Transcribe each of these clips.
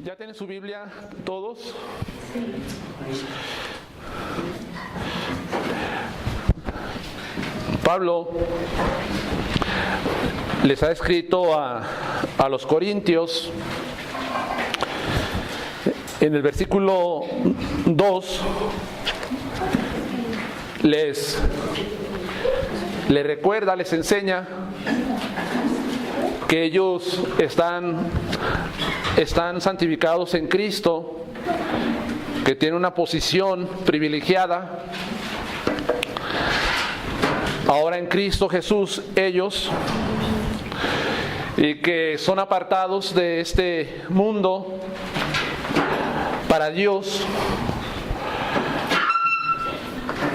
¿Ya tienen su Biblia todos? Pablo les ha escrito a los Corintios en el versículo 2 les recuerda, les enseña que ellos están santificados en Cristo, que tienen una posición privilegiada ahora en Cristo Jesús ellos, y que son apartados de este mundo para Dios,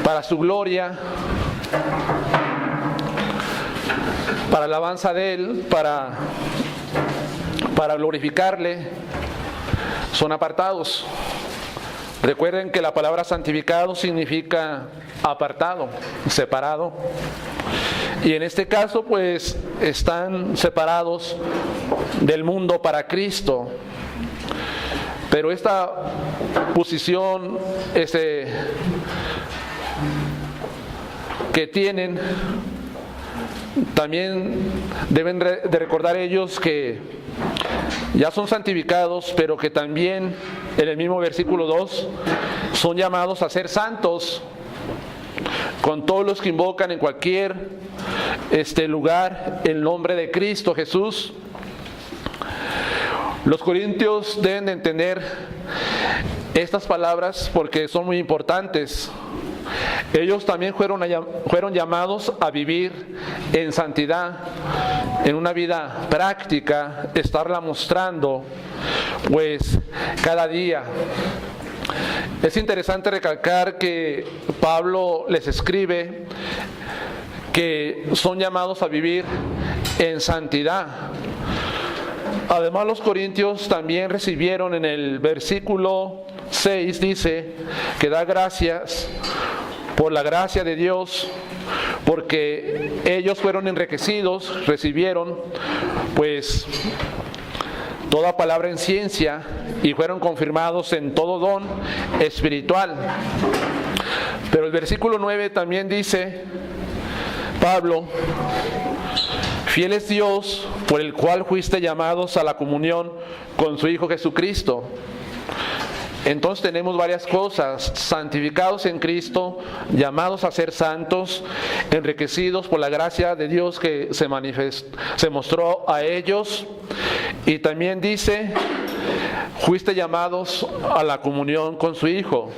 para su gloria, para alabanza de Él, para glorificarle. Son apartados. Recuerden que la palabra santificado significa apartado, separado. Y en este caso, pues, están separados del mundo para Cristo. Pero esta posición que tienen, también deben de recordar ellos que ya son santificados, pero que también en el mismo versículo 2 son llamados a ser santos con todos los que invocan en cualquier lugar el nombre de Cristo Jesús. Los corintios deben de entender estas palabras porque son muy importantes. Ellos también fueron llamados a vivir en santidad, en una vida práctica, estarla mostrando pues cada día. Es interesante recalcar que Pablo les escribe que son llamados a vivir en santidad. Además, los corintios también recibieron en el versículo 6, dice que da gracias por la gracia de Dios, porque ellos fueron enriquecidos, recibieron pues toda palabra en ciencia y fueron confirmados en todo don espiritual. Pero el versículo 9 también dice Pablo: fiel es Dios, por el cual fuiste llamados a la comunión con su Hijo Jesucristo. Entonces tenemos varias cosas: santificados en Cristo, llamados a ser santos, enriquecidos por la gracia de Dios que se mostró a ellos. Y también dice, fuiste llamados a la comunión con su Hijo.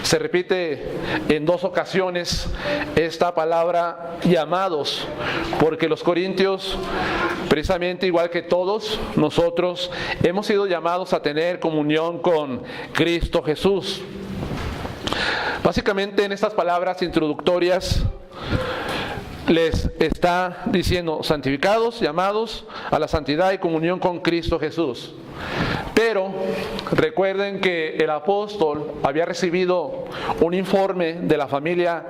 Se repite en dos ocasiones esta palabra llamados, porque los corintios, precisamente igual que todos nosotros, hemos sido llamados a tener comunión con Cristo Jesús. Básicamente en estas palabras introductorias les está diciendo santificados, llamados a la santidad y comunión con Cristo Jesús. Pero recuerden que el apóstol había recibido un informe de la familia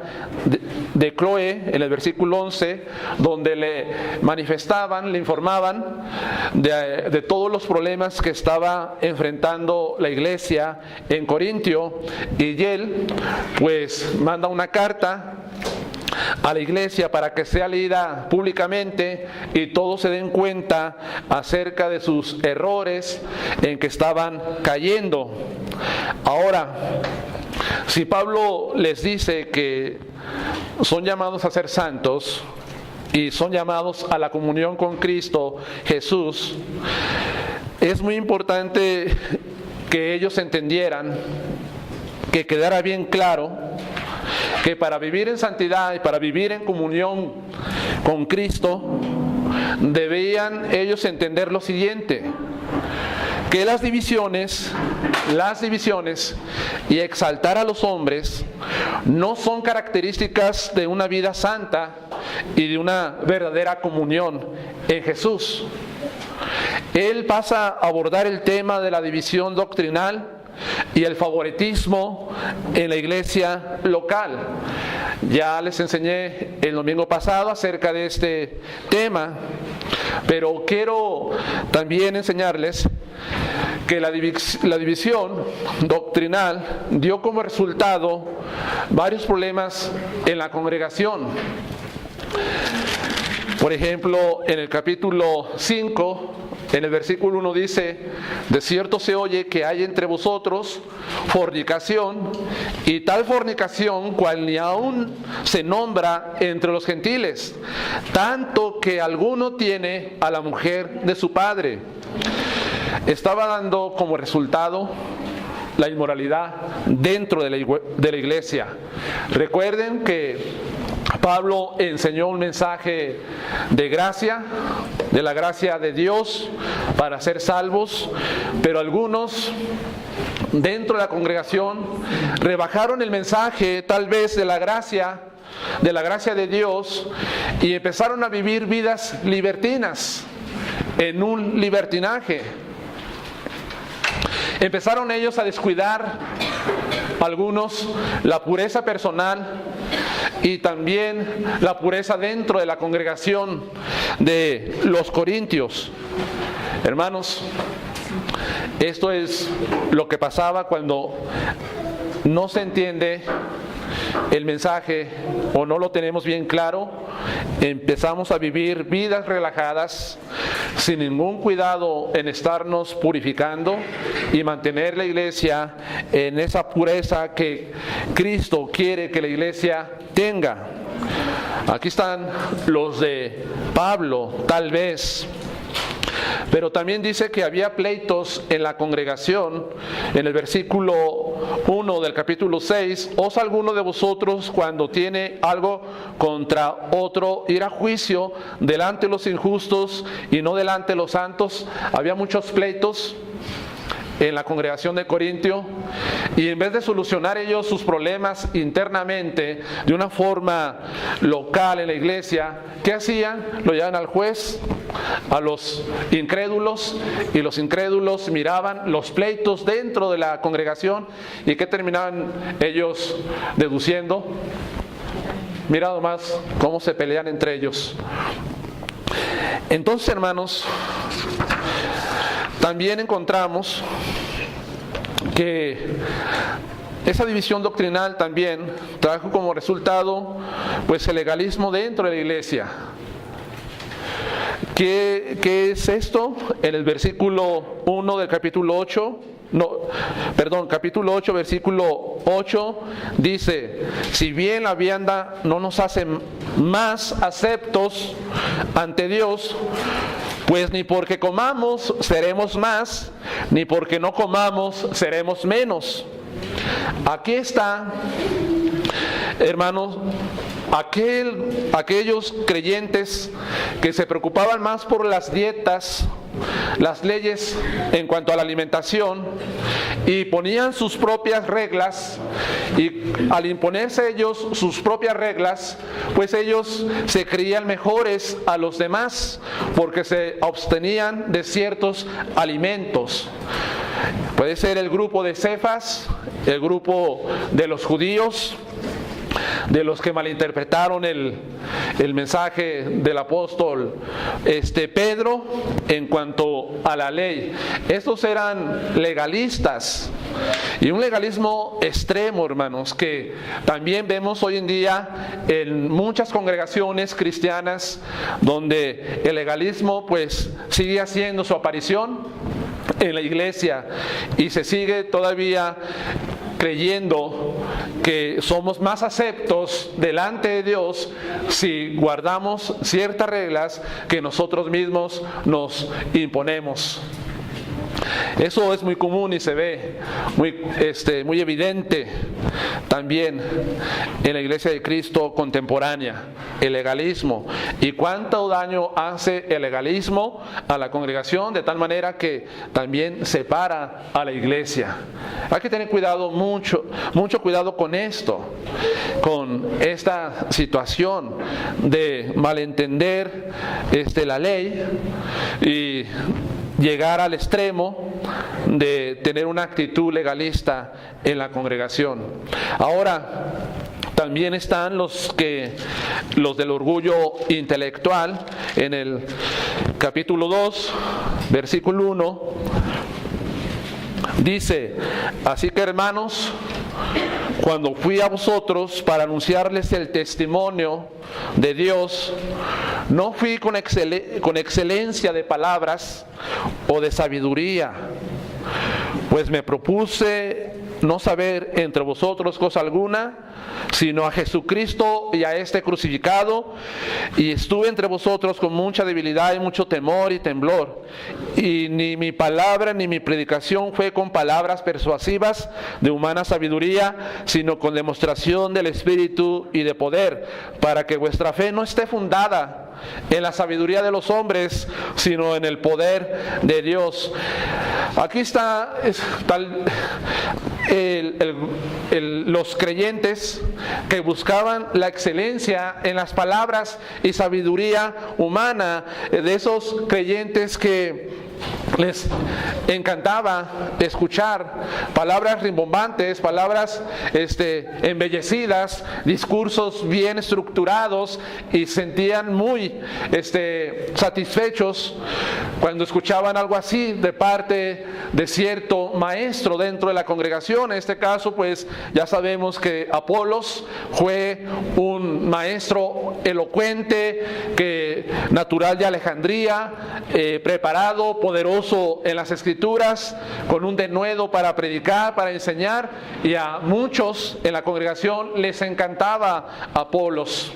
de Cloé en el versículo 11, donde le manifestaban, le informaban de todos los problemas que estaba enfrentando la iglesia en Corintio, y él pues manda una carta a la iglesia para que sea leída públicamente y todos se den cuenta acerca de sus errores en que estaban cayendo. Ahora, si Pablo les dice que son llamados a ser santos y son llamados a la comunión con Cristo Jesús, es muy importante que ellos entendieran, que quedara bien claro que para vivir en santidad y para vivir en comunión con Cristo, debían ellos entender lo siguiente: que las divisiones y exaltar a los hombres no son características de una vida santa y de una verdadera comunión en Jesús. Él pasa a abordar el tema de la división doctrinal y el favoritismo en la iglesia local. Ya les enseñé el domingo pasado acerca de este tema, pero quiero también enseñarles que la división doctrinal dio como resultado varios problemas en la congregación. Por ejemplo, en el capítulo 5, en el versículo 1 dice: de cierto se oye que hay entre vosotros fornicación, y tal fornicación cual ni aún se nombra entre los gentiles, tanto que alguno tiene a la mujer de su padre. Estaba dando como resultado la inmoralidad dentro de la iglesia. Recuerden que Pablo enseñó un mensaje de gracia, de la gracia de Dios para ser salvos, pero algunos dentro de la congregación rebajaron el mensaje tal vez de la gracia de Dios, y empezaron a vivir vidas libertinas, en un libertinaje. Empezaron ellos a descuidar, algunos, la pureza personal y también la pureza dentro de la congregación de los corintios. Hermanos, esto es lo que pasaba cuando no se entiende el mensaje o no lo tenemos bien claro. Empezamos a vivir vidas relajadas, sin ningún cuidado en estarnos purificando y mantener la iglesia en esa pureza que Cristo quiere que la iglesia tenga. Aquí están los de Pablo, tal vez. Pero también dice que había pleitos en la congregación. En el versículo 1 del capítulo 6, ¿osa alguno de vosotros, cuando tiene algo contra otro, ir a juicio delante de los injustos y no delante de los santos? Había muchos pleitos en la congregación de Corintio, y en vez de solucionar ellos sus problemas internamente de una forma local en la iglesia, ¿qué hacían? Lo llevaban al juez, a los incrédulos, y los incrédulos miraban los pleitos dentro de la congregación, y ¿qué terminaban ellos deduciendo? Mira nomás cómo se pelean entre ellos. Entonces, hermanos, también encontramos que esa división doctrinal también trajo como resultado pues el legalismo dentro de la iglesia. ¿Qué es esto? En el versículo 1 del capítulo 8, capítulo 8, versículo 8, dice: si bien la vianda no nos hace más aceptos ante Dios, pues ni porque comamos seremos más, ni porque no comamos seremos menos. Aquí está, hermanos, aquellos creyentes que se preocupaban más por las dietas, las leyes en cuanto a la alimentación, y ponían sus propias reglas, y al imponerse ellos sus propias reglas, pues ellos se creían mejores a los demás porque se abstenían de ciertos alimentos. Puede ser el grupo de Cefas, el grupo de los judíos, de los que malinterpretaron el mensaje del apóstol Pedro en cuanto a la ley. Estos eran legalistas, y un legalismo extremo, hermanos, que también vemos hoy en día en muchas congregaciones cristianas, donde el legalismo pues sigue haciendo su aparición en la iglesia, y se sigue todavía creyendo que somos más aceptos delante de Dios si guardamos ciertas reglas que nosotros mismos nos imponemos. Eso es muy común y se ve muy evidente también en la iglesia de Cristo contemporánea, el legalismo. ¿Y cuánto daño hace el legalismo a la congregación? De tal manera que también separa a la iglesia. Hay que tener cuidado, mucho cuidado con esto, con esta situación de malentender la ley y llegar al extremo de tener una actitud legalista en la congregación. Ahora, también están los del orgullo intelectual. En el capítulo 2, versículo 1, Dice: así que, hermanos, cuando fui a vosotros para anunciarles el testimonio de Dios, no fui con excelencia de palabras o de sabiduría, pues me propuse no saber entre vosotros cosa alguna, sino a Jesucristo y a este crucificado, y estuve entre vosotros con mucha debilidad y mucho temor y temblor, y ni mi palabra ni mi predicación fue con palabras persuasivas de humana sabiduría, sino con demostración del Espíritu y de poder, para que vuestra fe no esté fundada en la sabiduría de los hombres, sino en el poder de Dios. Aquí está los creyentes que buscaban la excelencia en las palabras y sabiduría humana, de esos creyentes que les encantaba escuchar palabras rimbombantes, palabras embellecidas, discursos bien estructurados, y sentían muy satisfechos cuando escuchaban algo así de parte de cierto maestro dentro de la congregación. En este caso, pues ya sabemos que Apolos fue un maestro elocuente, natural de Alejandría, preparado, poderoso en las Escrituras, con un denuedo para predicar, para enseñar, y a muchos en la congregación les encantaba Apolos,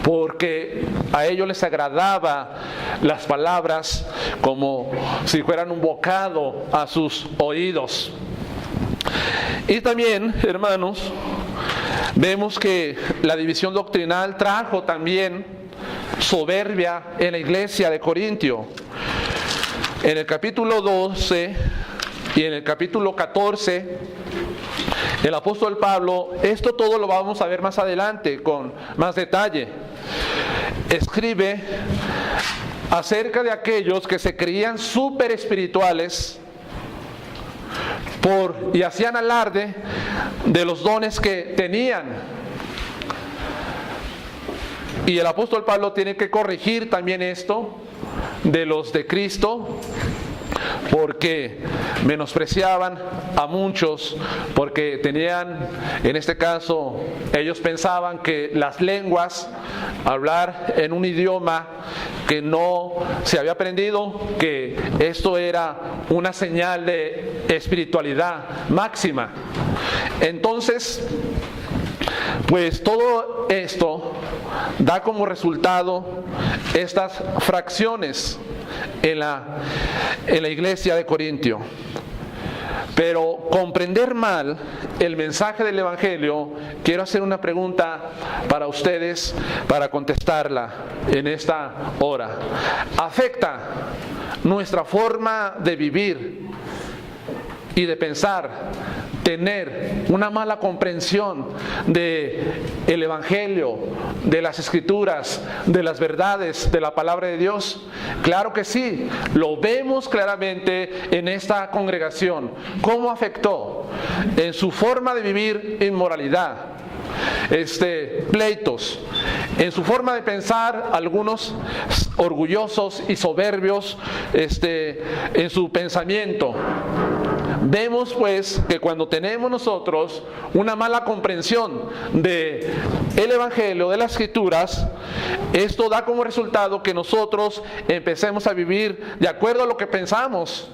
porque a ellos les agradaba las palabras como si fueran un bocado a sus oídos. Y también, hermanos, vemos que la división doctrinal trajo también soberbia en la iglesia de Corintio. En el capítulo 12 y en el capítulo 14, el apóstol Pablo, esto todo lo vamos a ver más adelante con más detalle, escribe acerca de aquellos que se creían súper espirituales y hacían alarde de los dones que tenían. Y el apóstol Pablo tiene que corregir también esto de los de Cristo, porque menospreciaban a muchos, porque tenían, en este caso, ellos pensaban que las lenguas, hablar en un idioma que no se había aprendido, que esto era una señal de espiritualidad máxima. Entonces, pues todo esto da como resultado estas fracciones en la iglesia de Corintio. Pero comprender mal el mensaje del Evangelio, quiero hacer una pregunta para ustedes, para contestarla en esta hora. ¿Afecta nuestra forma de vivir y de pensar tener una mala comprensión del Evangelio, de las Escrituras, de las verdades de la palabra de Dios? Claro que sí, lo vemos claramente en esta congregación. ¿Cómo afectó? En su forma de vivir inmoralidad, pleitos, en su forma de pensar, algunos orgullosos y soberbios en su pensamiento. Vemos pues que cuando tenemos nosotros una mala comprensión del Evangelio, de las Escrituras, esto da como resultado que nosotros empecemos a vivir de acuerdo a lo que pensamos,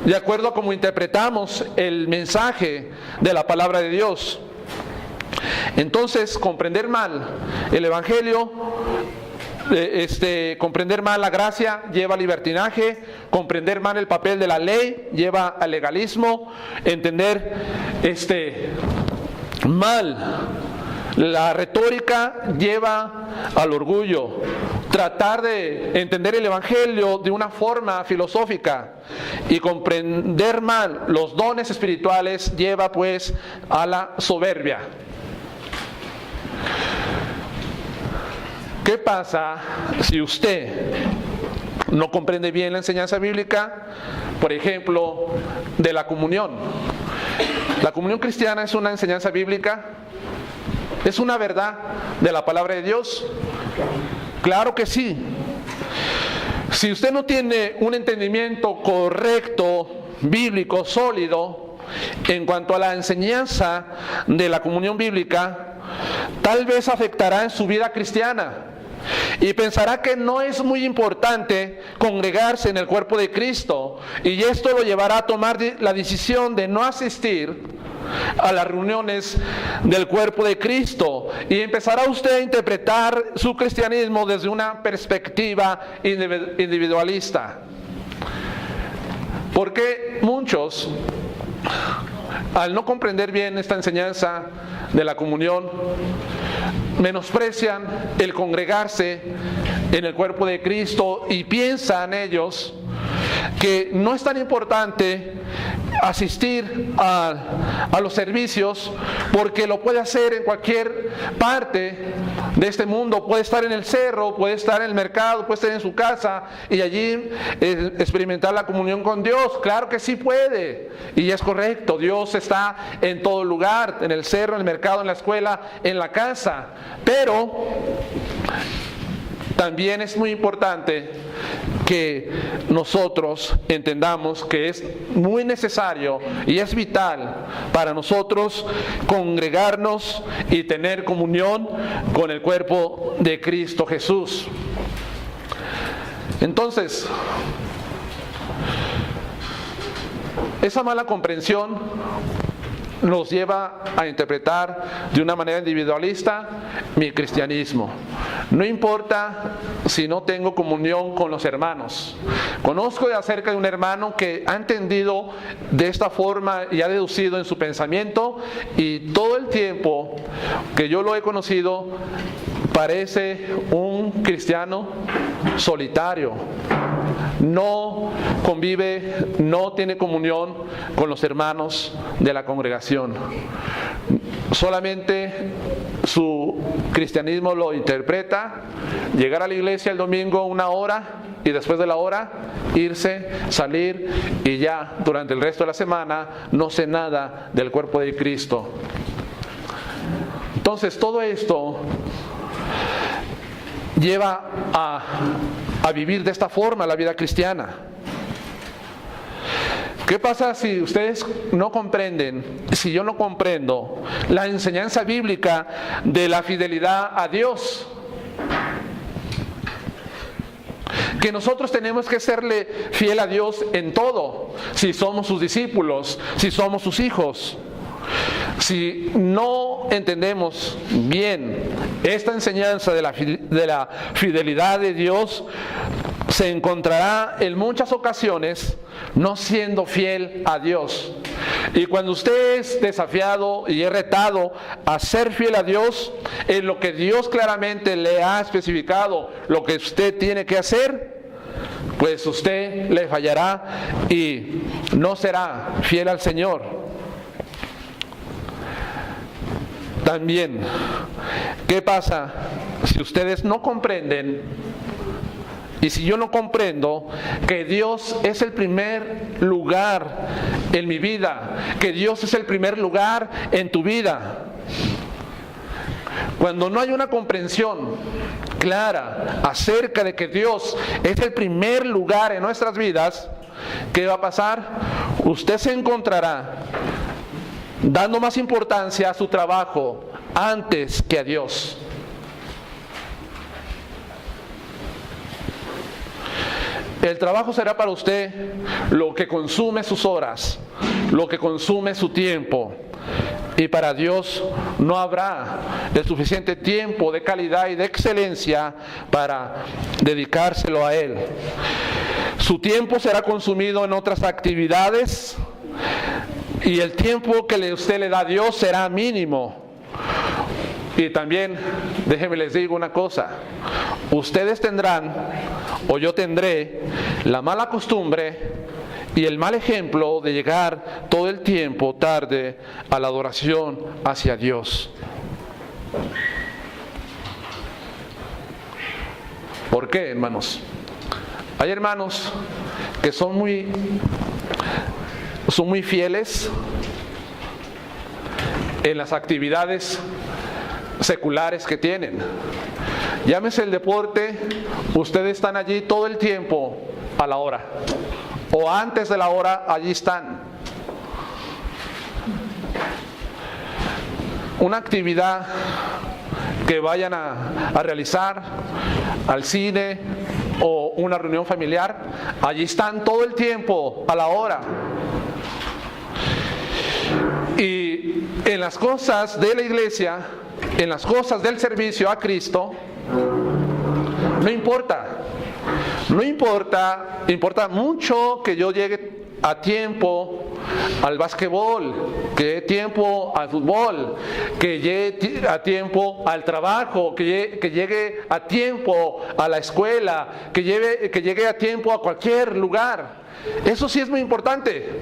de acuerdo a cómo interpretamos el mensaje de la palabra de Dios. Entonces, comprender mal el Evangelio, comprender mal la gracia lleva a libertinaje, comprender mal el papel de la ley lleva al legalismo, entender mal la retórica lleva al orgullo, tratar de entender el Evangelio de una forma filosófica y comprender mal los dones espirituales lleva pues a la soberbia. ¿Qué pasa si usted no comprende bien la enseñanza bíblica, por ejemplo, de la comunión? ¿La comunión cristiana es una enseñanza bíblica? ¿Es una verdad de la palabra de Dios? Claro que sí. Si usted no tiene un entendimiento correcto, bíblico, sólido, en cuanto a la enseñanza de la comunión bíblica, tal vez afectará en su vida cristiana y pensará que no es muy importante congregarse en el cuerpo de Cristo, y esto lo llevará a tomar la decisión de no asistir a las reuniones del cuerpo de Cristo, y empezará usted a interpretar su cristianismo desde una perspectiva individualista. Porque muchos, al no comprender bien esta enseñanza de la comunión, menosprecian el congregarse en el cuerpo de Cristo y piensan ellos que no es tan importante asistir a los servicios, porque lo puede hacer en cualquier parte de este mundo. Puede estar en el cerro, puede estar en el mercado, puede estar en su casa y allí experimentar la comunión con Dios. Claro que sí puede, y es correcto. Dios está en todo lugar, en el cerro, en el mercado, en la escuela, en la casa. Pero también es muy importante que nosotros entendamos que es muy necesario y es vital para nosotros congregarnos y tener comunión con el cuerpo de Cristo Jesús. Entonces, esa mala comprensión nos lleva a interpretar de una manera individualista mi cristianismo. No importa si no tengo comunión con los hermanos. Conozco acerca de un hermano que ha entendido de esta forma y ha deducido en su pensamiento, y todo el tiempo que yo lo he conocido parece un cristiano solitario. No convive, no tiene comunión con los hermanos de la congregación. Solamente su cristianismo lo interpreta: llegar a la iglesia el domingo 1 hora y después de la hora irse, salir, y ya durante el resto de la semana no sé nada del cuerpo de Cristo. Entonces todo esto lleva a vivir de esta forma la vida cristiana. ¿Qué pasa si ustedes no comprenden, si yo no comprendo la enseñanza bíblica de la fidelidad a Dios? Que nosotros tenemos que serle fiel a Dios en todo, si somos sus discípulos, si somos sus hijos. Si no entendemos bien esta enseñanza de la fidelidad de Dios, se encontrará en muchas ocasiones no siendo fiel a Dios. Y cuando usted es desafiado y es retado a ser fiel a Dios en lo que Dios claramente le ha especificado, lo que usted tiene que hacer, pues usted le fallará y no será fiel al Señor. También, ¿qué pasa si ustedes no comprenden, y si yo no comprendo, que Dios es el primer lugar en mi vida, que Dios es el primer lugar en tu vida? Cuando no hay una comprensión clara acerca de que Dios es el primer lugar en nuestras vidas, ¿qué va a pasar? Usted se encontrará dando más importancia a su trabajo antes que a Dios. El trabajo será para usted lo que consume sus horas, lo que consume su tiempo. Y para Dios no habrá el suficiente tiempo de calidad y de excelencia para dedicárselo a Él. Su tiempo será consumido en otras actividades, y el tiempo que usted le da a Dios será mínimo. Y también, déjenme les digo una cosa: ustedes tendrán, o yo tendré, la mala costumbre y el mal ejemplo de llegar todo el tiempo tarde a la adoración hacia Dios. ¿Por qué, hermanos? Hay hermanos que son muy fieles en las actividades seculares que tienen. llámese el deporte, ustedes están allí todo el tiempo a la hora, o antes de la hora, allí están. Una actividad que vayan a realizar, al cine o una reunión familiar, allí están todo el tiempo a la hora. Y en las cosas de la iglesia, en las cosas del servicio a Cristo, no importa mucho que yo llegue a tiempo al básquetbol, que llegue tiempo al fútbol, que llegue a tiempo al trabajo, que llegue a tiempo a la escuela, que llegue a tiempo a cualquier lugar. Eso sí es muy importante.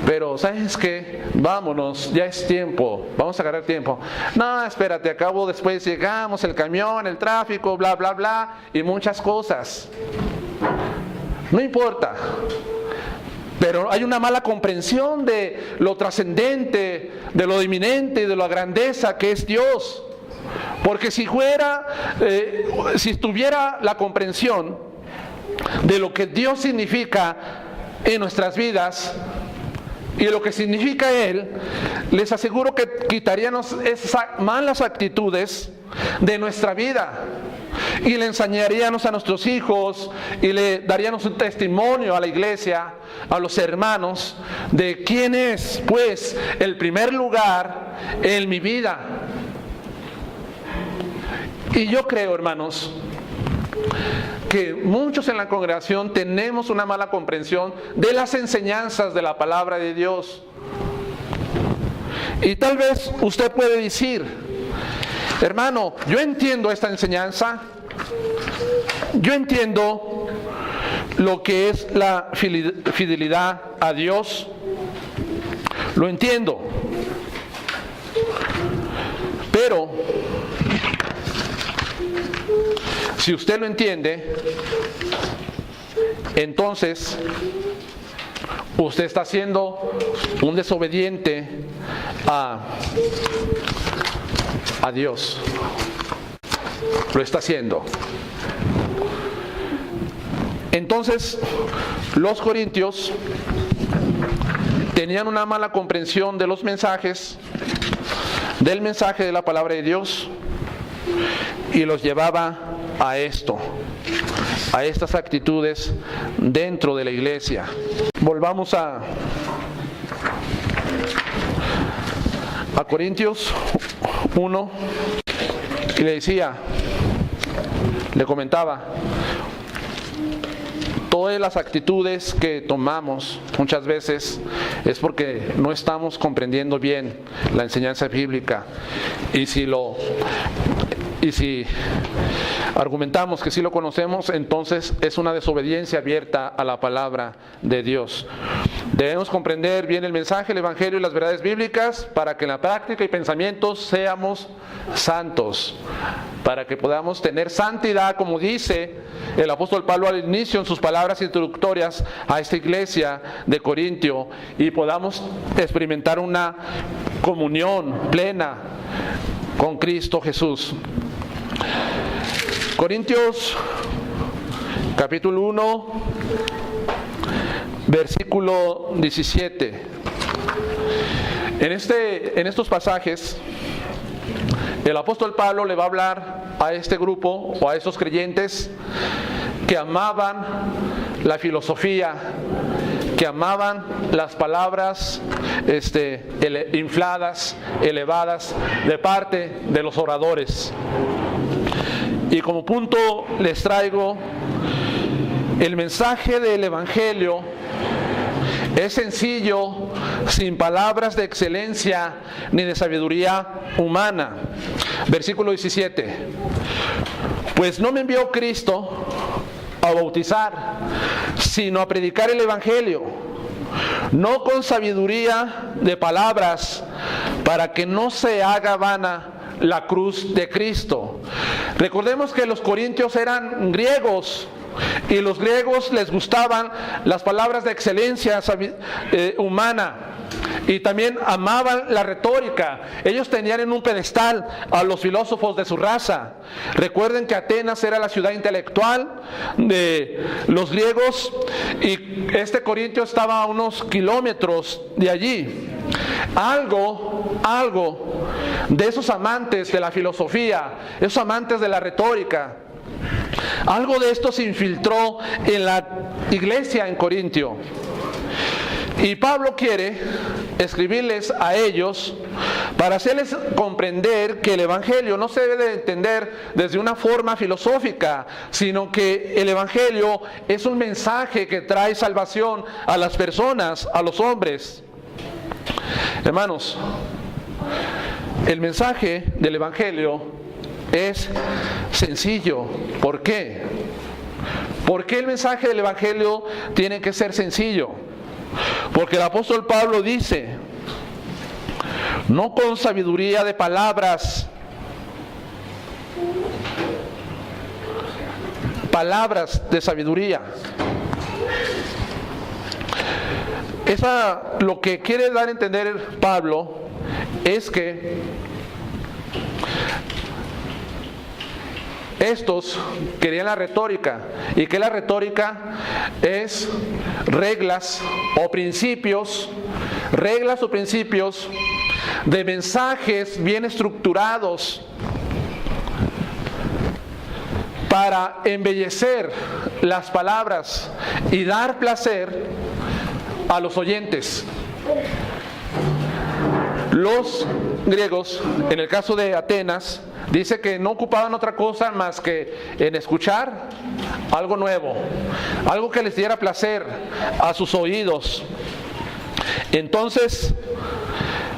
Pero, ¿sabes qué? Vámonos, ya es tiempo, vamos a agarrar tiempo. No, espérate, acabo después, llegamos, el camión, el tráfico, bla, bla, bla, y muchas cosas. No importa. Pero hay una mala comprensión de lo trascendente, de lo inminente, de la grandeza que es Dios. Porque si tuviera la comprensión de lo que Dios significa en nuestras vidas, y lo que significa Él, les aseguro que quitaríamos esas malas actitudes de nuestra vida y le enseñaríamos a nuestros hijos y le daríamos un testimonio a la iglesia, a los hermanos, de quién es, pues, el primer lugar en mi vida. Y yo creo, hermanos, que muchos en la congregación tenemos una mala comprensión de las enseñanzas de la palabra de Dios. Y tal vez usted puede decir: hermano, yo entiendo esta enseñanza, yo entiendo lo que es la fidelidad a Dios, lo entiendo, pero si usted lo entiende, entonces usted está siendo un desobediente a Dios. Lo está haciendo. Entonces, los corintios tenían una mala comprensión de los mensajes, del mensaje de la palabra de Dios, y los llevaba a esto, a estas actitudes dentro de la iglesia. Volvamos a Corintios 1, y le comentaba, todas las actitudes que tomamos muchas veces es porque no estamos comprendiendo bien la enseñanza bíblica, y si argumentamos que sí lo conocemos, entonces es una desobediencia abierta a la palabra de Dios. Debemos comprender bien el mensaje, el evangelio y las verdades bíblicas para que en la práctica y pensamientos seamos santos, para que podamos tener santidad, como dice el apóstol Pablo al inicio en sus palabras introductorias a esta iglesia de Corintio, y podamos experimentar una comunión plena con Cristo Jesús. Corintios capítulo 1, versículo 17. En estos pasajes, el apóstol Pablo le va a hablar a este grupo o a estos creyentes que amaban la filosofía, que amaban las palabras infladas, elevadas de parte de los oradores. Y como punto les traigo el mensaje del evangelio. Es sencillo, sin palabras de excelencia ni de sabiduría humana. Versículo 17. Pues no me envió Cristo a bautizar, sino a predicar el evangelio, no con sabiduría de palabras, para que no se haga vana la cruz de Cristo. Recordemos que los corintios eran griegos, y los griegos les gustaban las palabras de excelencia humana. y también amaban la retórica. Ellos tenían en un pedestal a los filósofos de su raza. Recuerden que Atenas era la ciudad intelectual de los griegos y Corintio estaba a unos kilómetros de allí. Algo de esos amantes de la filosofía, esos amantes de la retórica, algo de esto se infiltró en la iglesia en Corintio. Y Pablo quiere escribirles a ellos para hacerles comprender que el Evangelio no se debe de entender desde una forma filosófica, sino que el Evangelio es un mensaje que trae salvación a las personas, a los hombres. Hermanos, el mensaje del Evangelio es sencillo. ¿Por qué? ¿Por qué el mensaje del Evangelio tiene que ser sencillo? Porque el apóstol Pablo dice, no con sabiduría de palabras de sabiduría. Lo que quiere dar a entender Pablo es que estos querían la retórica, y que la retórica es reglas o principios de mensajes bien estructurados para embellecer las palabras y dar placer a los oyentes. Los griegos, en el caso de Atenas, dice que no ocupaban otra cosa más que en escuchar algo nuevo, algo que les diera placer a sus oídos. Entonces,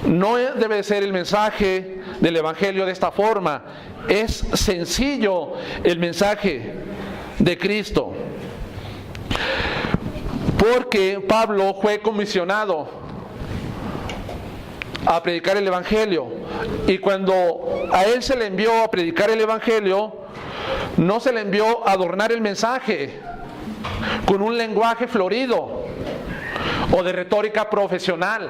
no debe ser el mensaje del Evangelio de esta forma. Es sencillo el mensaje de Cristo, porque Pablo fue comisionado a predicar el Evangelio, y cuando a él se le envió a predicar el Evangelio, no se le envió a adornar el mensaje con un lenguaje florido o de retórica profesional.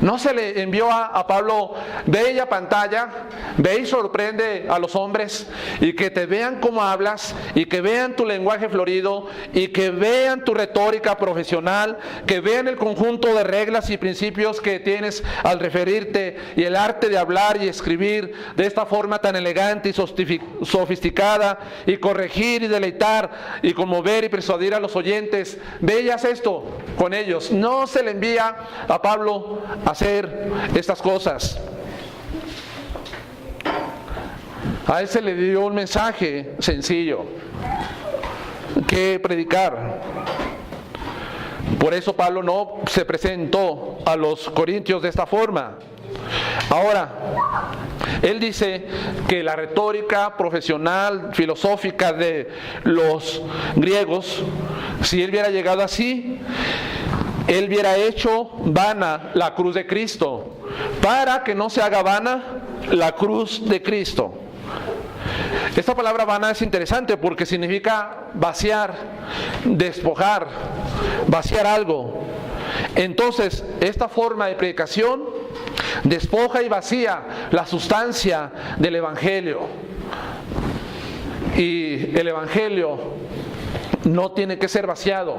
No se le envió a Pablo, ve ella pantalla, ve y sorprende a los hombres, y que te vean cómo hablas, y que vean tu lenguaje florido, y que vean tu retórica profesional, que vean el conjunto de reglas y principios que tienes al referirte, y el arte de hablar y escribir de esta forma tan elegante y sofisticada, y corregir y deleitar y conmover y persuadir a los oyentes. Ve y haz esto con ellos. No se le envía a Pablo a hacer estas cosas. A él se le dio un mensaje sencillo que predicar. Por eso Pablo no se presentó a los corintios de esta forma. Ahora, él dice que la retórica profesional, filosófica de los griegos, si él hubiera llegado así, él hubiera hecho vana la cruz de Cristo, para que no se haga vana la cruz de Cristo. Esta palabra vana es interesante porque significa vaciar, despojar, vaciar algo. Entonces, esta forma de predicación despoja y vacía la sustancia del Evangelio. Y el Evangelio no tiene que ser vaciado,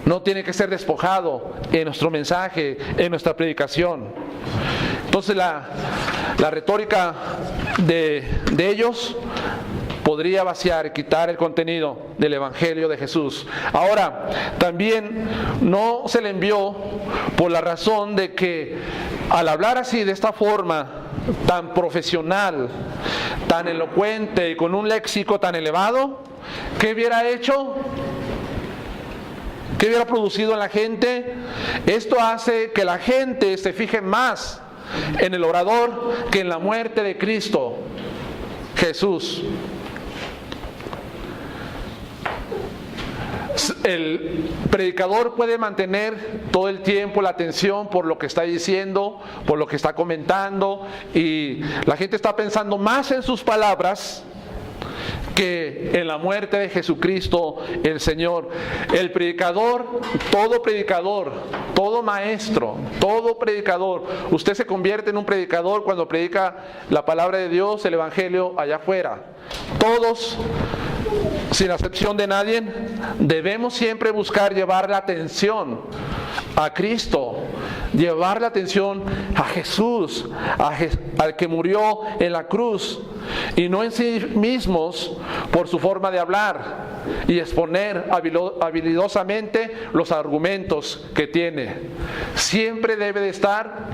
no tiene que ser despojado en nuestro mensaje, en nuestra predicación. Entonces la retórica de ellos podría vaciar y quitar el contenido del Evangelio de Jesús. Ahora, también no se le envió por la razón de que al hablar así, de esta forma tan profesional, tan elocuente y con un léxico tan elevado, ¿qué hubiera hecho? ¿Qué hubiera producido en la gente? Esto hace que la gente se fije más en el orador que en la muerte de Cristo Jesús. El predicador puede mantener todo el tiempo la atención por lo que está diciendo, por lo que está comentando, y la gente está pensando más en sus palabras que en la muerte de Jesucristo el Señor. El predicador, todo maestro, todo predicador, usted se convierte en un predicador cuando predica la palabra de Dios, el Evangelio allá afuera. Todos, sin excepción de nadie, debemos siempre buscar llevar la atención a Cristo, llevar la atención a Jesús, al que murió en la cruz, y no en sí mismos por su forma de hablar y exponer habilidosamente los argumentos que tiene. Siempre debe de estar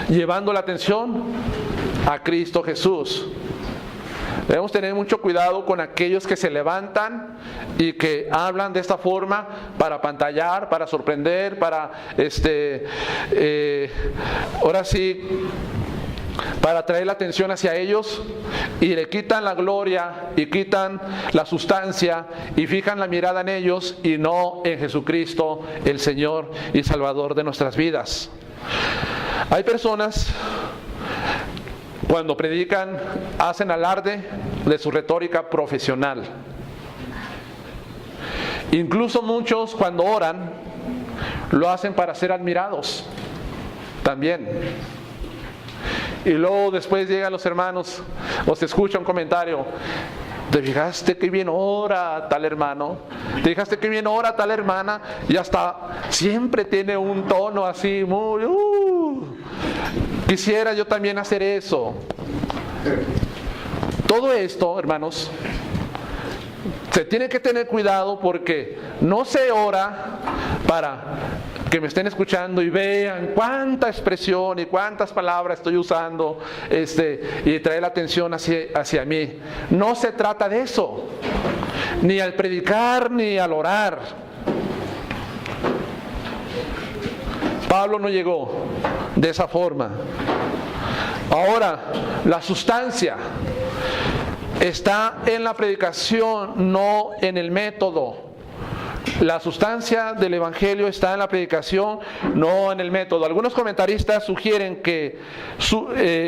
llevando la atención a Cristo Jesús. Debemos tener mucho cuidado con aquellos que se levantan y que hablan de esta forma para apantallar, para sorprender, para ahora sí, para traer la atención hacia ellos, y le quitan la gloria y quitan la sustancia y fijan la mirada en ellos y no en Jesucristo, el Señor y Salvador de nuestras vidas. Hay personas, cuando predican, hacen alarde de su retórica profesional. Incluso muchos, cuando oran, lo hacen para ser admirados también. Y luego después llegan los hermanos o se escucha un comentario: ¿te fijaste qué bien ora tal hermano? ¿Te fijaste qué bien ora tal hermana? Y hasta siempre tiene un tono así muy... quisiera yo también hacer eso. Todo esto, hermanos, se tiene que tener cuidado, porque no se ora para que me estén escuchando y vean cuánta expresión y cuántas palabras estoy usando y traer la atención hacia mí. No se trata de eso, ni al predicar ni al orar. Pablo no llegó de esa forma. Ahora, la sustancia está en la predicación, no en el método. La sustancia del Evangelio está en la predicación, no en el método. Algunos comentaristas sugieren que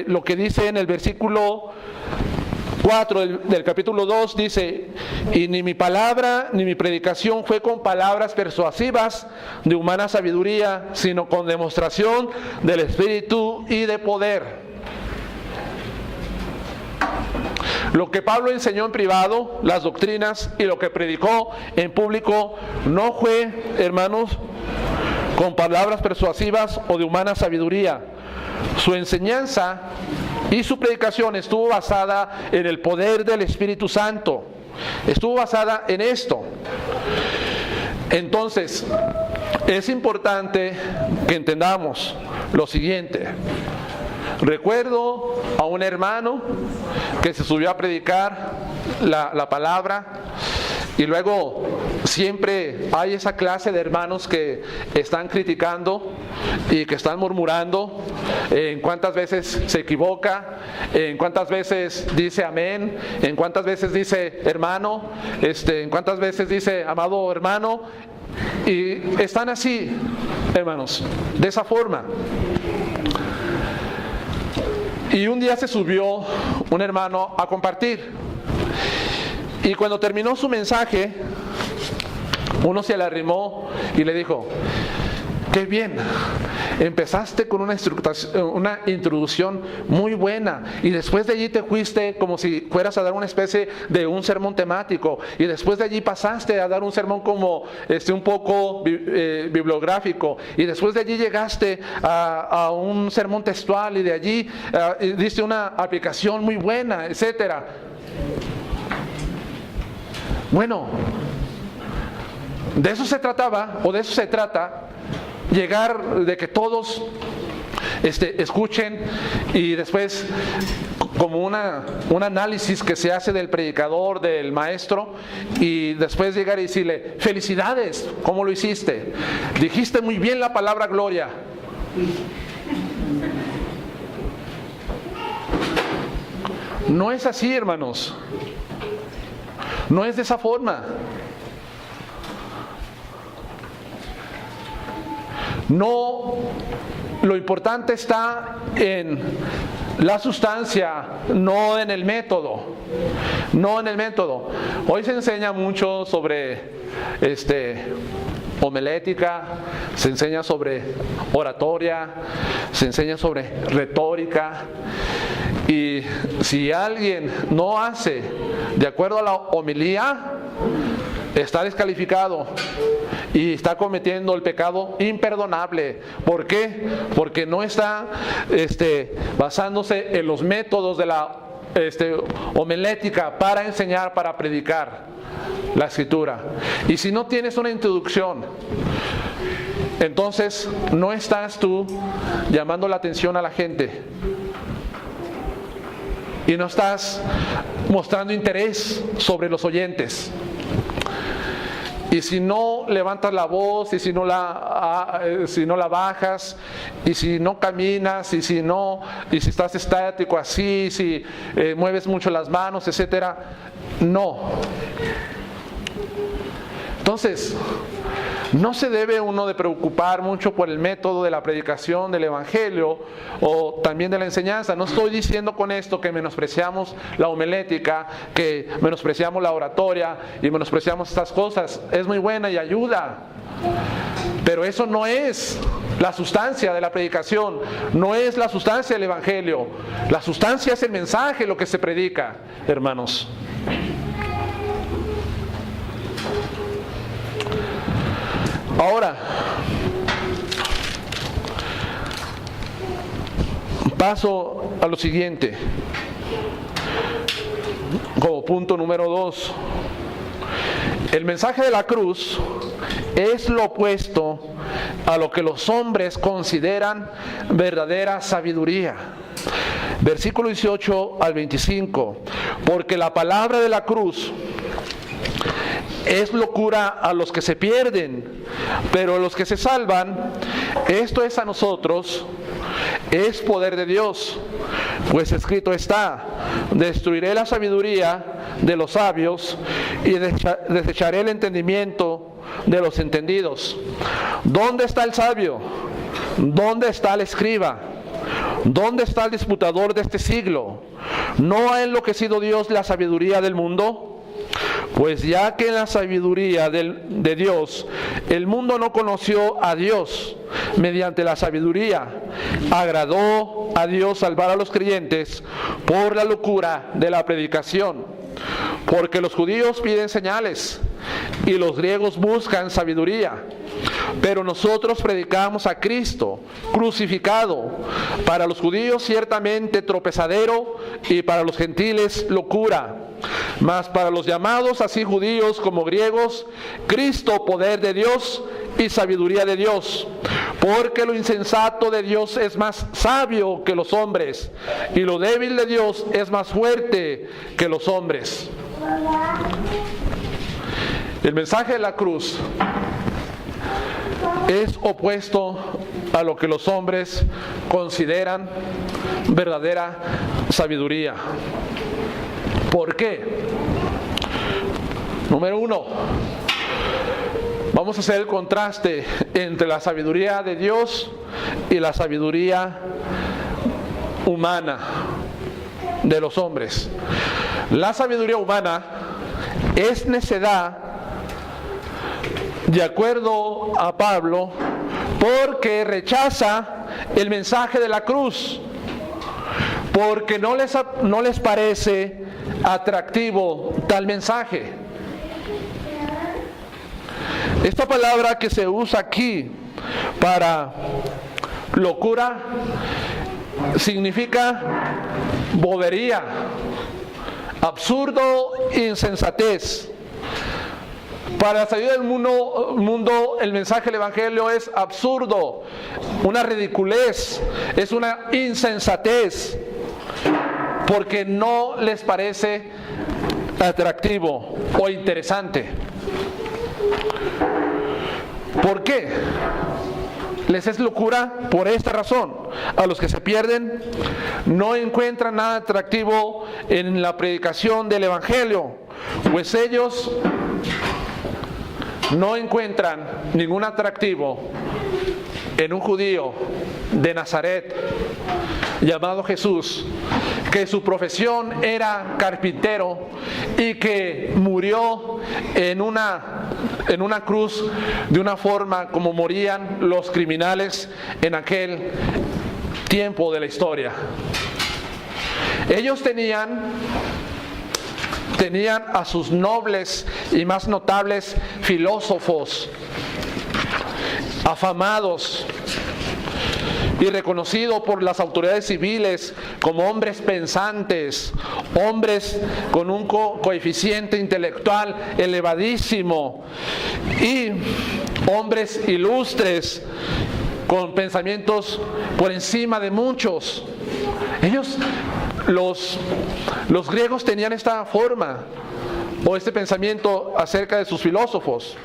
lo que dice en el versículo 4 del capítulo 2 dice: y ni mi palabra ni mi predicación fue con palabras persuasivas de humana sabiduría, sino con demostración del Espíritu y de poder. Lo que Pablo enseñó en privado, las doctrinas, y lo que predicó en público, no fue, hermanos, con palabras persuasivas o de humana sabiduría. Su enseñanza y su predicación estuvo basada en el poder del Espíritu Santo. Estuvo basada en esto. Entonces, es importante que entendamos lo siguiente. Recuerdo a un hermano que se subió a predicar la palabra, y luego siempre hay esa clase de hermanos que están criticando y que están murmurando en cuántas veces se equivoca, en cuántas veces dice amén, en cuántas veces dice hermano, en cuántas veces dice amado hermano, y están así, hermanos, de esa forma. Y un día se subió un hermano a compartir, y cuando terminó su mensaje, uno se le arrimó y le dijo: qué bien, empezaste con una introducción muy buena, y después de allí te fuiste como si fueras a dar una especie de un sermón temático, y después de allí pasaste a dar un sermón como un poco bibliográfico, y después de allí llegaste a un sermón textual, y de allí diste una aplicación muy buena, etcétera. Bueno, de eso se trataba, o de eso se trata, llegar de que todos escuchen, y después, como un análisis que se hace del predicador, del maestro, y después llegar y decirle: felicidades, ¿cómo lo hiciste? Dijiste muy bien la palabra gloria. No es así, hermanos. No es de esa forma. No, lo importante está en la sustancia, no en el método. No en el método. Hoy se enseña mucho sobre homilética, se enseña sobre oratoria, se enseña sobre retórica. Y si alguien no hace de acuerdo a la homilía, está descalificado y está cometiendo el pecado imperdonable. ¿Por qué? Porque no está basándose en los métodos de la homilética para enseñar, para predicar la escritura. Y si no tienes una introducción, entonces no estás tú llamando la atención a la gente y no estás mostrando interés sobre los oyentes. Y si no levantas la voz, y si no la bajas, y si no caminas, y si estás estático así, si mueves mucho las manos, etcétera, no. Entonces, no se debe uno de preocupar mucho por el método de la predicación del evangelio o también de la enseñanza. No estoy diciendo con esto que menospreciamos la homilética, que menospreciamos la oratoria y menospreciamos estas cosas. Es muy buena y ayuda. Pero eso no es la sustancia de la predicación, no es la sustancia del evangelio. La sustancia es el mensaje, lo que se predica, hermanos. Ahora, paso a lo siguiente, como punto número 2. El mensaje de la cruz es lo opuesto a lo que los hombres consideran verdadera sabiduría. Versículo 18 al 25. Porque la palabra de la cruz es locura a los que se pierden, pero a los que se salvan, esto es a nosotros, es poder de Dios. Pues escrito está: destruiré la sabiduría de los sabios y desecharé el entendimiento de los entendidos. ¿Dónde está el sabio? ¿Dónde está el escriba? ¿Dónde está el disputador de este siglo? ¿No ha enloquecido Dios la sabiduría del mundo? Pues ya que en la sabiduría de Dios el mundo no conoció a Dios mediante la sabiduría, agradó a Dios salvar a los creyentes por la locura de la predicación. Porque los judíos piden señales y los griegos buscan sabiduría, pero nosotros predicamos a Cristo crucificado, para los judíos ciertamente tropezadero y para los gentiles locura, mas para los llamados así judíos como griegos, Cristo poder de Dios y sabiduría de Dios. Porque lo insensato de Dios es más sabio que los hombres, y lo débil de Dios es más fuerte que los hombres. El mensaje de la cruz es opuesto a lo que los hombres consideran verdadera sabiduría. ¿Por qué? Número 1, vamos a hacer el contraste entre la sabiduría de Dios y la sabiduría humana de los hombres. La sabiduría humana es necedad, de acuerdo a Pablo, porque rechaza el mensaje de la cruz, porque no les parece atractivo tal mensaje. Esta palabra que se usa aquí para locura significa bobería, absurdo, insensatez. Para la salida del mundo, el mensaje del evangelio es absurdo, una ridiculez, es una insensatez, porque no les parece atractivo o interesante. ¿Por qué? Les es locura por esta razón. A los que se pierden no encuentran nada atractivo en la predicación del evangelio, pues ellos no encuentran ningún atractivo en un judío de Nazaret, llamado Jesús, que su profesión era carpintero y que murió en una cruz de una forma como morían los criminales en aquel tiempo de la historia. Ellos tenían a sus nobles y más notables filósofos, afamados y reconocidos por las autoridades civiles como hombres pensantes, hombres con un coeficiente intelectual elevadísimo y hombres ilustres con pensamientos por encima de muchos. Los griegos tenían esta forma o este pensamiento acerca de sus filósofos.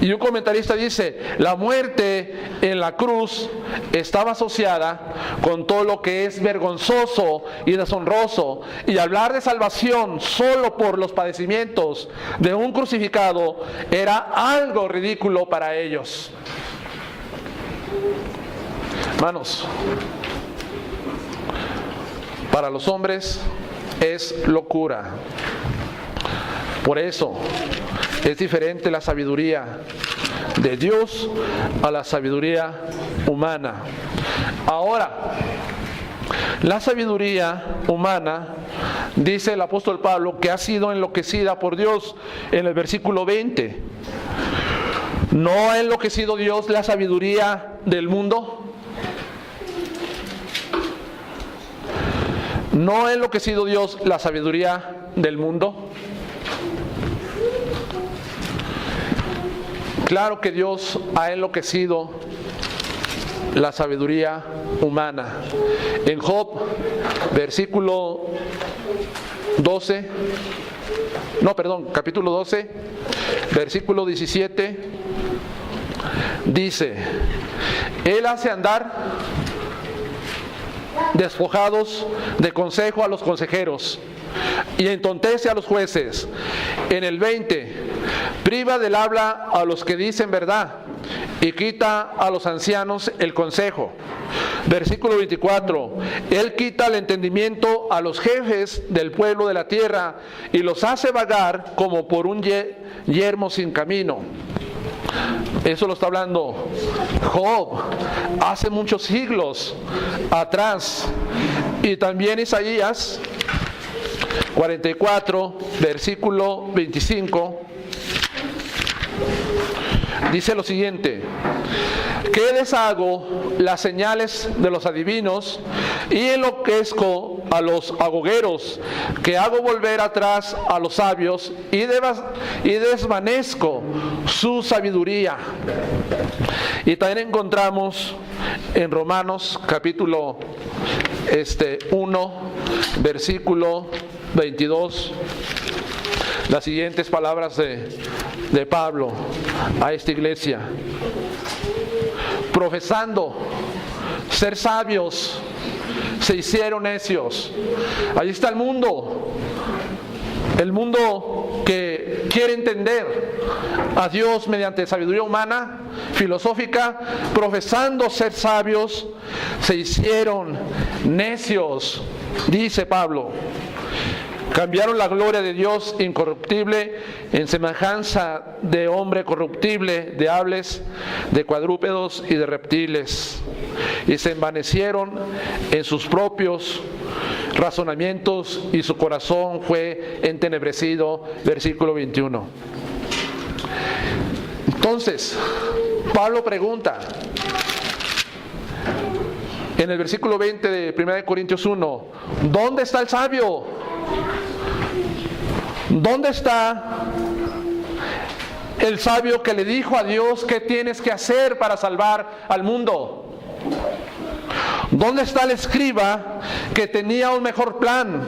Y un comentarista dice, la muerte en la cruz estaba asociada con todo lo que es vergonzoso y deshonroso, y hablar de salvación solo por los padecimientos de un crucificado era algo ridículo para ellos. Hermanos, para los hombres es locura. Por eso es diferente la sabiduría de Dios a la sabiduría humana. Ahora, la sabiduría humana, dice el apóstol Pablo, que ha sido enloquecida por Dios en el versículo 20. ¿No ha enloquecido Dios la sabiduría del mundo? ¿No ha enloquecido Dios la sabiduría del mundo? Claro que Dios ha enloquecido la sabiduría humana. En Job, capítulo 12, versículo 17, dice, Él hace andar despojados de consejo a los consejeros y entontece a los jueces. En el 20, priva del habla a los que dicen verdad y quita a los ancianos el consejo. Versículo 24, Él quita el entendimiento a los jefes del pueblo de la tierra y los hace vagar como por un yermo sin camino. Eso lo está hablando Job hace muchos siglos atrás. Y también Isaías 44, versículo 25, dice lo siguiente: que deshago las señales de los adivinos y enloquezco a los agogueros, que hago volver atrás a los sabios y desvanezco su sabiduría. Y también encontramos en Romanos capítulo 1, versículo 22, las siguientes palabras de Pablo a esta iglesia: profesando ser sabios, se hicieron necios. Ahí está el mundo que quiere entender a Dios mediante sabiduría humana, filosófica, profesando ser sabios, se hicieron necios, dice Pablo. Cambiaron la gloria de Dios incorruptible en semejanza de hombre corruptible, de aves, de cuadrúpedos y de reptiles. Y se envanecieron en sus propios razonamientos y su corazón fue entenebrecido. Versículo 21. Entonces, Pablo pregunta en el versículo 20 de 1 Corintios 1, ¿dónde está el sabio? ¿Dónde está el sabio que le dijo a Dios qué tienes que hacer para salvar al mundo? ¿Dónde está el escriba que tenía un mejor plan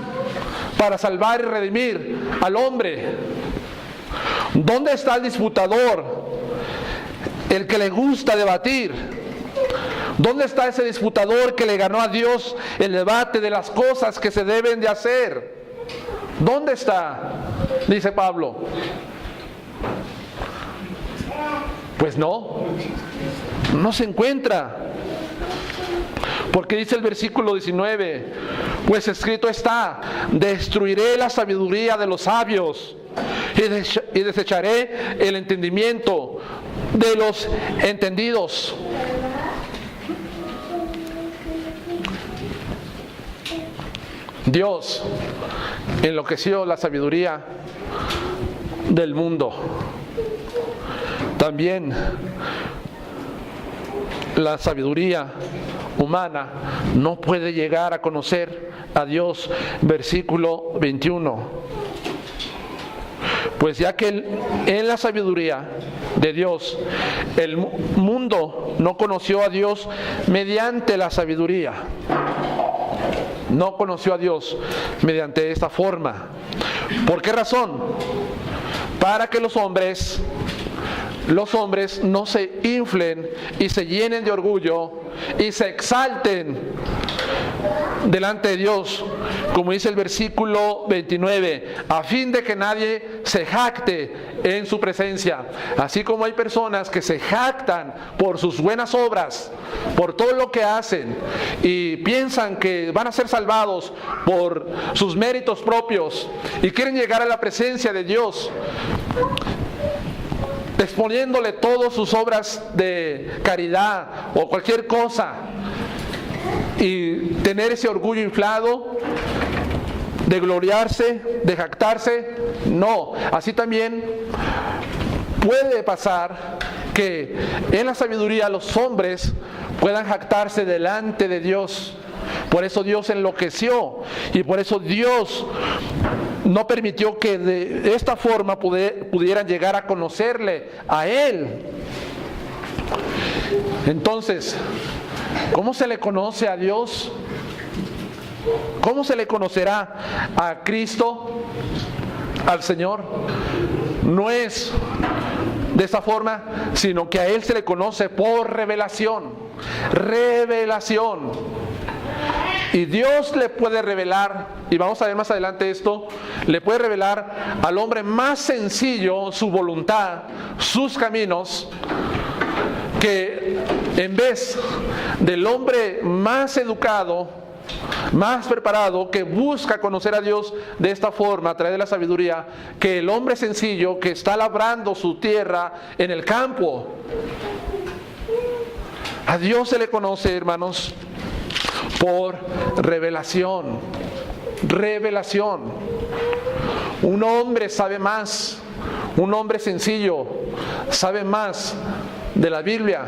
para salvar y redimir al hombre? ¿Dónde está el disputador, el que le gusta debatir? ¿Dónde está ese disputador que le ganó a Dios el debate de las cosas que se deben de hacer? ¿Dónde está? Dice Pablo. Pues no se encuentra. Porque dice el versículo 19, pues escrito está, destruiré la sabiduría de los sabios y desecharé el entendimiento de los entendidos. Dios enloqueció la sabiduría del mundo. También la sabiduría humana no puede llegar a conocer a Dios. Versículo 21. Pues ya que en la sabiduría de Dios el mundo no conoció a Dios mediante la sabiduría. No conoció a Dios mediante esta forma. ¿Por qué razón? Para que los hombres no se inflen y se llenen de orgullo y se exalten delante de Dios, como dice el versículo 29, a fin de que nadie se jacte en su presencia. Así como hay personas que se jactan por sus buenas obras, por todo lo que hacen, y piensan que van a ser salvados por sus méritos propios y quieren llegar a la presencia de Dios exponiéndole todas sus obras de caridad o cualquier cosa, y tener ese orgullo inflado de gloriarse, de jactarse. No, así también puede pasar que en la sabiduría los hombres puedan jactarse delante de Dios. Por eso Dios enloqueció y por eso Dios no permitió que de esta forma pudieran llegar a conocerle a Él. Entonces, ¿cómo se le conoce a Dios? ¿Cómo se le conocerá a Cristo, al Señor? No es de esta forma, sino que a Él se le conoce por revelación. Revelación. Y Dios le puede revelar, y vamos a ver más adelante esto, le puede revelar al hombre más sencillo su voluntad, sus caminos, que en vez del hombre más educado, más preparado, que busca conocer a Dios de esta forma, a través de la sabiduría, que el hombre sencillo que está labrando su tierra en el campo. A Dios se le conoce, hermanos, por revelación. Revelación. Un hombre sabe más, un hombre sencillo sabe más de la Biblia,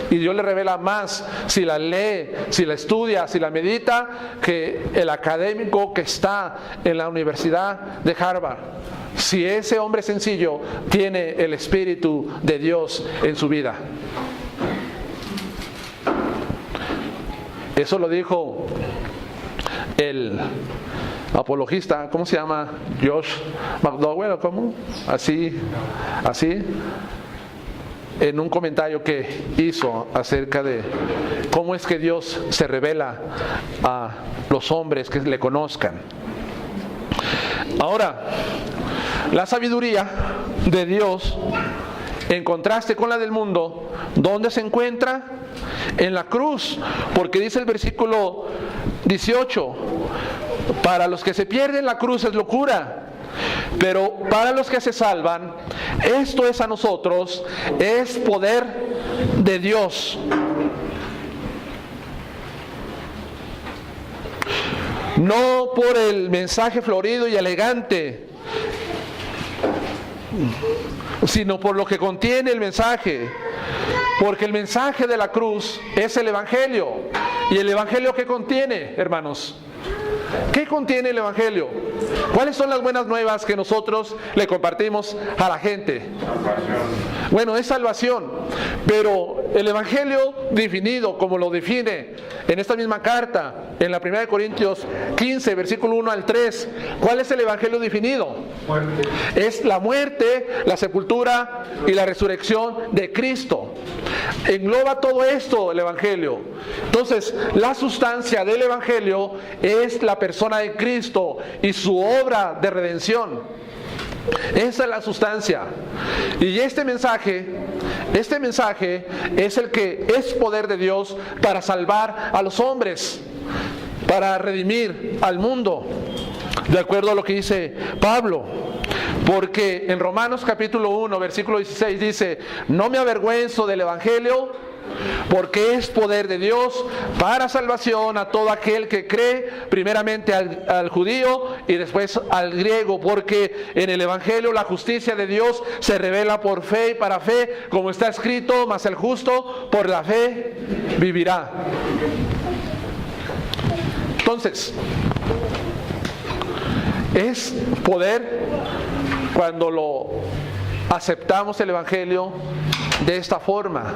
y Dios le revela más si la lee, si la estudia, si la medita, que el académico que está en la Universidad de Harvard. Si ese hombre sencillo tiene el Espíritu de Dios en su vida. Eso lo dijo el apologista, ¿cómo se llama? Josh McDowell, ¿cómo? Así, en un comentario que hizo acerca de cómo es que Dios se revela a los hombres que le conozcan. Ahora, la sabiduría de Dios, en contraste con la del mundo, ¿dónde se encuentra? En la cruz, porque dice el versículo 18, para los que se pierden la cruz es locura, pero para los que se salvan, esto es a nosotros, es poder de Dios. No por el mensaje florido y elegante, sino por lo que contiene el mensaje. Porque el mensaje de la cruz es el Evangelio. ¿Y el Evangelio qué contiene, hermanos? ¿Qué contiene el Evangelio? ¿Cuáles son las buenas nuevas que nosotros le compartimos a la gente? Bueno, es salvación. Pero el Evangelio definido, como lo define en esta misma carta, en la 1 Corintios 15, versículo 1 al 3, ¿cuál es el Evangelio definido? Muerte. Es la muerte, la sepultura y la resurrección de Cristo. Engloba todo esto el Evangelio. Entonces, la sustancia del Evangelio es la persona de Cristo y su obra de redención. Esa es la sustancia. Y este mensaje Este mensaje es el que es poder de Dios para salvar a los hombres, para redimir al mundo, de acuerdo a lo que dice Pablo. Porque en Romanos capítulo 1, versículo 16 dice: no me avergüenzo del evangelio, porque es poder de Dios para salvación a todo aquel que cree, primeramente al judío y después al griego, porque en el evangelio la justicia de Dios se revela por fe y para fe, como está escrito: mas el justo por la fe vivirá. Entonces, es poder cuando lo aceptamos el evangelio de esta forma,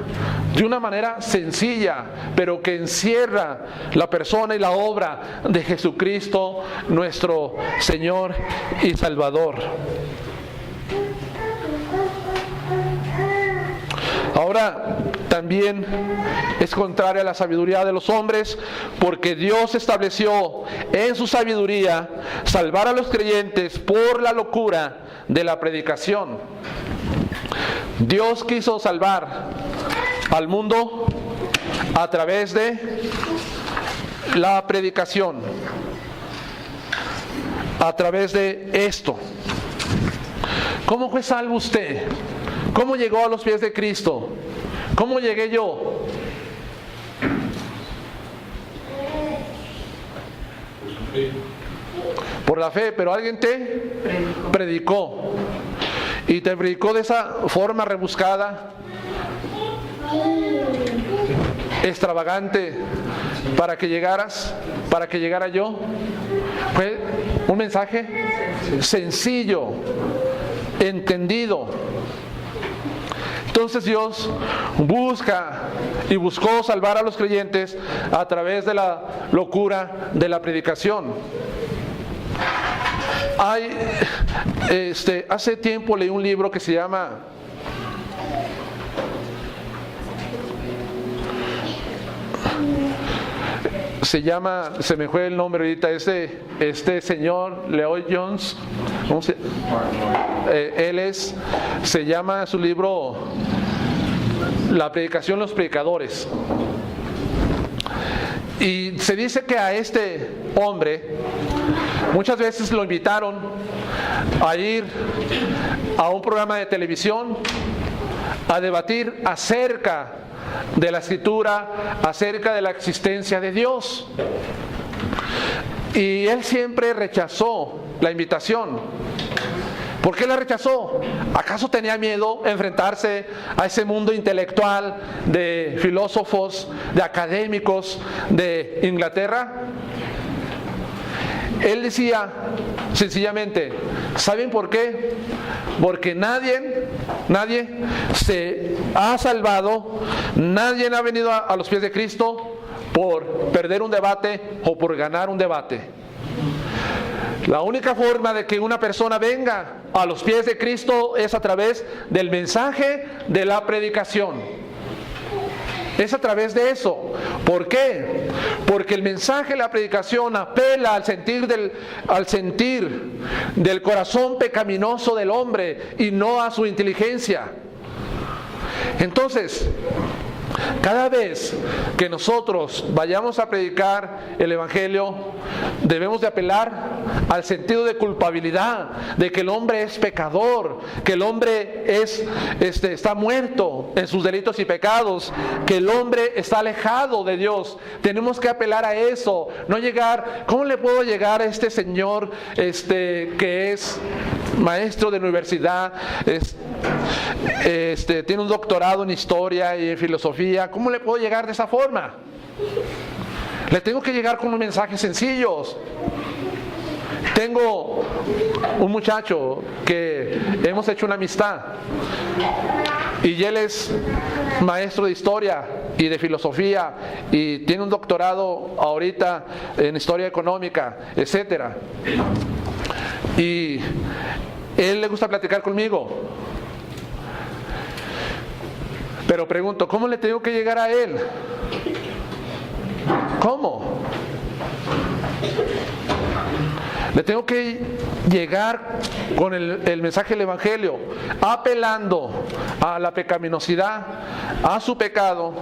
de una manera sencilla, pero que encierra la persona y la obra de Jesucristo, nuestro Señor y Salvador. Ahora, también es contraria a la sabiduría de los hombres, porque Dios estableció en su sabiduría salvar a los creyentes por la locura de la predicación. Dios quiso salvar al mundo a través de la predicación, a través de esto. ¿Cómo fue salvo usted? ¿Cómo llegó a los pies de Cristo? ¿Cómo llegué yo? Por la fe, pero alguien te predicó. Y te predicó de esa forma rebuscada, extravagante, para que llegaras, para que llegara yo. Fue un mensaje sencillo, entendido. Entonces Dios busca y buscó salvar a los creyentes a través de la locura de la predicación. Hace tiempo leí un libro que se llama se me fue el nombre ahorita, este señor Lloyd Jones, se llama su libro La predicación de los predicadores. Y se dice que a este hombre muchas veces lo invitaron a ir a un programa de televisión a debatir acerca de la Escritura, acerca de la existencia de Dios. Y él siempre rechazó la invitación. ¿Por qué la rechazó? ¿Acaso tenía miedo enfrentarse a ese mundo intelectual de filósofos, de académicos de Inglaterra? Él decía sencillamente, ¿saben por qué? Porque nadie se ha salvado, nadie ha venido a los pies de Cristo por perder un debate o por ganar un debate. La única forma de que una persona venga a los pies de Cristo es a través del mensaje de la predicación. Es a través de eso. ¿Por qué? Porque el mensaje de la predicación apela al sentir del corazón pecaminoso del hombre y no a su inteligencia. Entonces, cada vez que nosotros vayamos a predicar el Evangelio, debemos de apelar al sentido de culpabilidad, de que el hombre es pecador, que el hombre está muerto en sus delitos y pecados, que el hombre está alejado de Dios. Tenemos que apelar a eso, no llegar, ¿cómo le puedo llegar a este señor que es maestro de universidad, tiene un doctorado en historia y en filosofía? ¿Cómo le puedo llegar de esa forma? Le tengo que llegar con unos mensajes sencillos. Tengo un muchacho que hemos hecho una amistad y él es maestro de historia y de filosofía y tiene un doctorado ahorita en historia económica, etcétera. Y él le gusta platicar conmigo. Pero pregunto, ¿cómo le tengo que llegar a él? ¿Cómo? Le tengo que llegar con el mensaje del Evangelio, apelando a la pecaminosidad, a su pecado,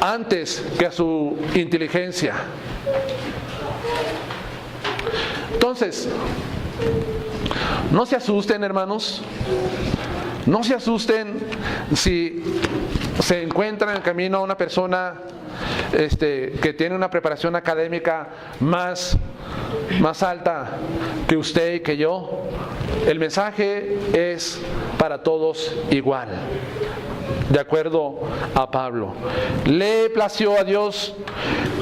antes que a su inteligencia. Entonces, no se asusten, hermanos. No se asusten si se encuentra en el camino una persona que tiene una preparación académica más alta que usted y que yo. El mensaje es para todos igual, de acuerdo a Pablo. Le plació a Dios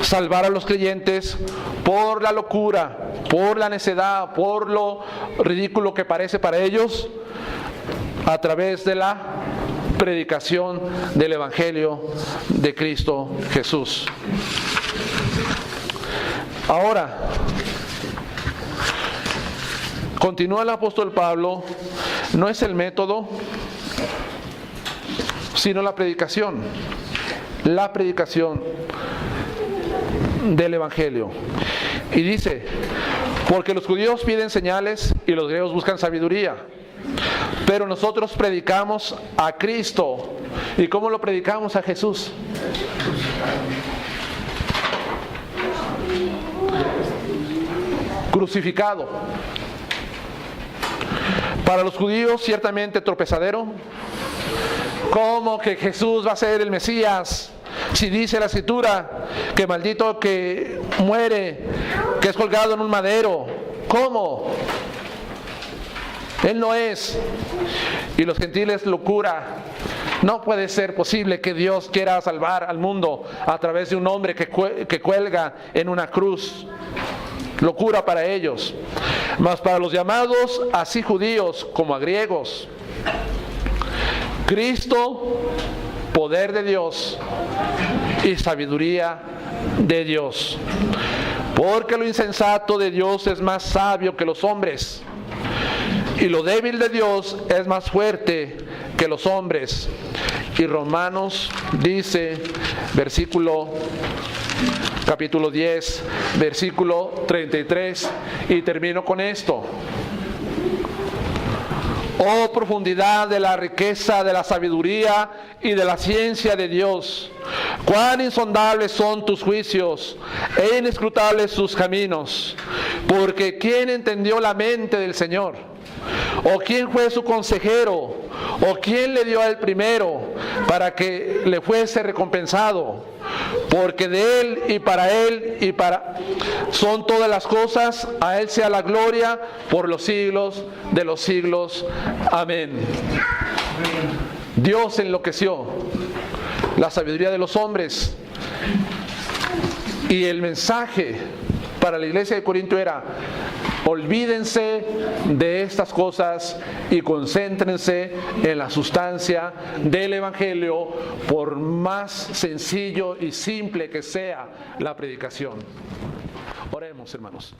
salvar a los creyentes por la locura, por la necedad, por lo ridículo que parece para ellos, a través de la predicación del Evangelio de Cristo Jesús. Ahora, continúa el apóstol Pablo, no es el método, sino la predicación del Evangelio. Y dice, porque los judíos piden señales y los griegos buscan sabiduría, pero nosotros predicamos a Cristo. ¿Y cómo lo predicamos? A Jesús. Crucificado. Para los judíos ciertamente tropezadero. ¿Cómo que Jesús va a ser el Mesías? Si dice la Escritura que maldito que muere, que es colgado en un madero. ¿Cómo? Él no es. Y los gentiles, locura. No puede ser posible que Dios quiera salvar al mundo a través de un hombre que cuelga en una cruz. Locura para ellos. Mas para los llamados, así judíos como a griegos, Cristo, poder de Dios y sabiduría de Dios. Porque lo insensato de Dios es más sabio que los hombres, y lo débil de Dios es más fuerte que los hombres. Y Romanos dice, capítulo 10, versículo 33, y termino con esto. Oh profundidad de la riqueza, de la sabiduría y de la ciencia de Dios. Cuán insondables son tus juicios e inescrutables sus caminos. Porque ¿quién entendió la mente del Señor? ¿O quién fue su consejero? ¿O quién le dio a él primero para que le fuese recompensado? Porque de Él y para son todas las cosas, a Él sea la gloria por los siglos de los siglos. Amén. Dios enloqueció la sabiduría de los hombres, y el mensaje para la iglesia de Corinto era: olvídense de estas cosas y concéntrense en la sustancia del Evangelio, por más sencillo y simple que sea la predicación. Oremos, hermanos.